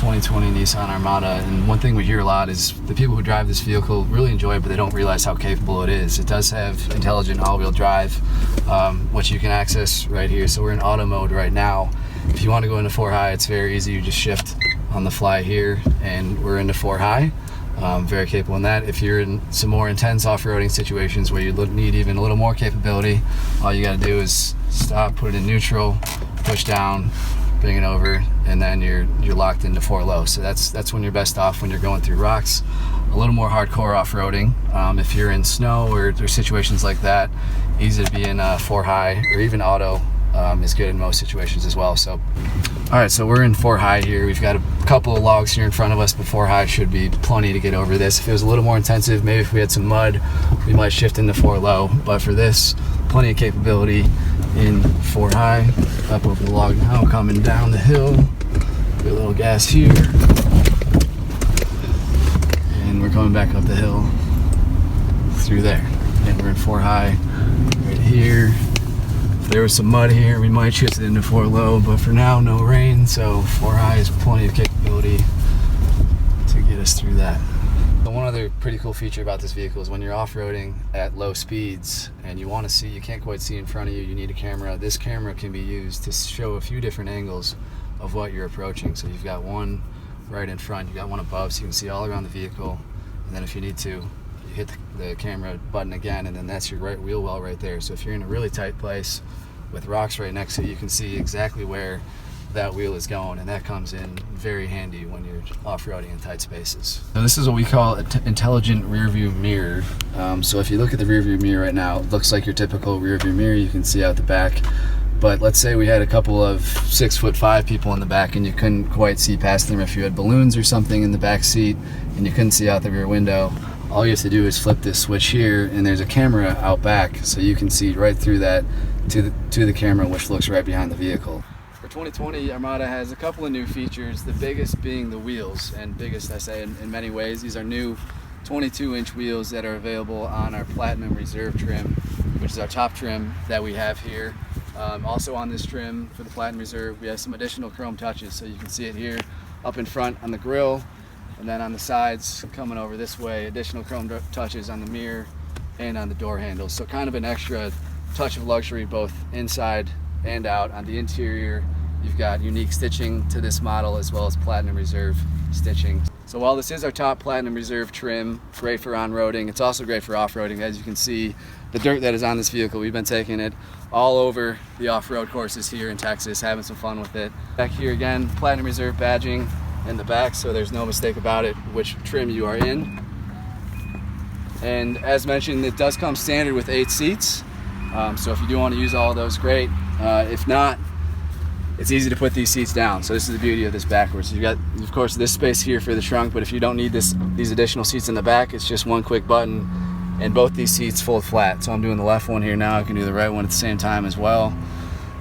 2020 Nissan Armada, and one thing we hear a lot is the people who drive this vehicle really enjoy it, but they don't realize how capable it is. It does have intelligent all-wheel drive, which you can access right here. So we're in auto mode right now. If you want to go into 4 high, it's very easy. You just shift on the fly here, and we're into 4 high. Very capable in that. If you're in some more intense off-roading situations where you need even a little more capability, all you got to do is stop, put it in neutral, push down, bring it over, and then you're locked into 4 low. So that's when you're best off, when you're going through rocks. A little more hardcore off-roading. If you're in snow or situations like that, easy to be in 4 high, or even auto is good in most situations as well. So all right, so we're in 4 high here. We've got a couple of logs here in front of us, but 4 high should be plenty to get over this. If it was a little more intensive, maybe if we had some mud, we might shift into 4 low. But for this, plenty of capability in 4 high. Up over the log now, coming down the hill. Get a little gas here. And we're coming back up the hill through there. And we're in 4 high right here. If there was some mud here, we might shift it into 4 low, but for now, no rain, so 4 high is plenty of capability to get us through that. So one other pretty cool feature about this vehicle is when you're off-roading at low speeds and you want to see, you can't quite see in front of you, you need a camera. This camera can be used to show a few different angles of what you're approaching. So you've got one right in front, you've got one above, so you can see all around the vehicle. And then if you need to, you hit the camera button again, and then that's your right wheel well right there. So if you're in a really tight place with rocks right next to it, you can see exactly where that wheel is going, and that comes in very handy when you're off-roading in tight spaces. So this is what we call an intelligent rear view mirror. So if you look at the rear view mirror right now, it looks like your typical rear view mirror. You can see out the back, but let's say we had a couple of 6'5" people in the back and you couldn't quite see past them. If you had balloons or something in the back seat and you couldn't see out the rear window, all you have to do is flip this switch here, and there's a camera out back, so you can see right through that to the camera, which looks right behind the vehicle. For 2020, Armada has a couple of new features, the biggest being the wheels, and biggest I say in many ways. These are new 22-inch wheels that are available on our Platinum Reserve trim, which is our top trim that we have here. Also on this trim for the Platinum Reserve, we have some additional chrome touches, so you can see it here up in front on the grille, and then on the sides coming over this way, additional chrome touches on the mirror and on the door handles. So kind of an extra touch of luxury both inside and out. On the interior, you've got unique stitching to this model as well as Platinum Reserve stitching. So while this is our top Platinum Reserve trim, great for on-roading, it's also great for off-roading. As you can see, the dirt that is on this vehicle, we've been taking it all over the off-road courses here in Texas, having some fun with it. Back here again, Platinum Reserve badging in the back, so there's no mistake about it which trim you are in. And as mentioned, it does come standard with 8 seats. So if you do want to use all of those, great. If not, it's easy to put these seats down. So this is the beauty of this backwards. You've got, of course, this space here for the trunk, but if you don't need these additional seats in the back, it's just one quick button, and both these seats fold flat. So I'm doing the left one here now. I can do the right one at the same time as well.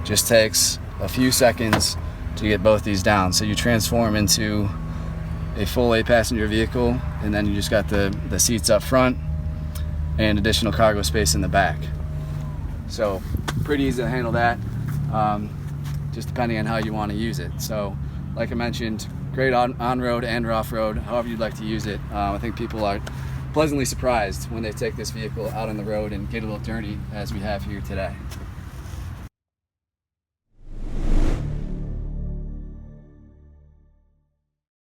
Just takes a few seconds to get both these down. So you transform into a full 8-passenger vehicle, and then you just got the seats up front and additional cargo space in the back. So pretty easy to handle that, just depending on how you want to use it. So like I mentioned, great on-road and off-road, however you'd like to use it. I think people are pleasantly surprised when they take this vehicle out on the road and get a little dirty, as we have here today.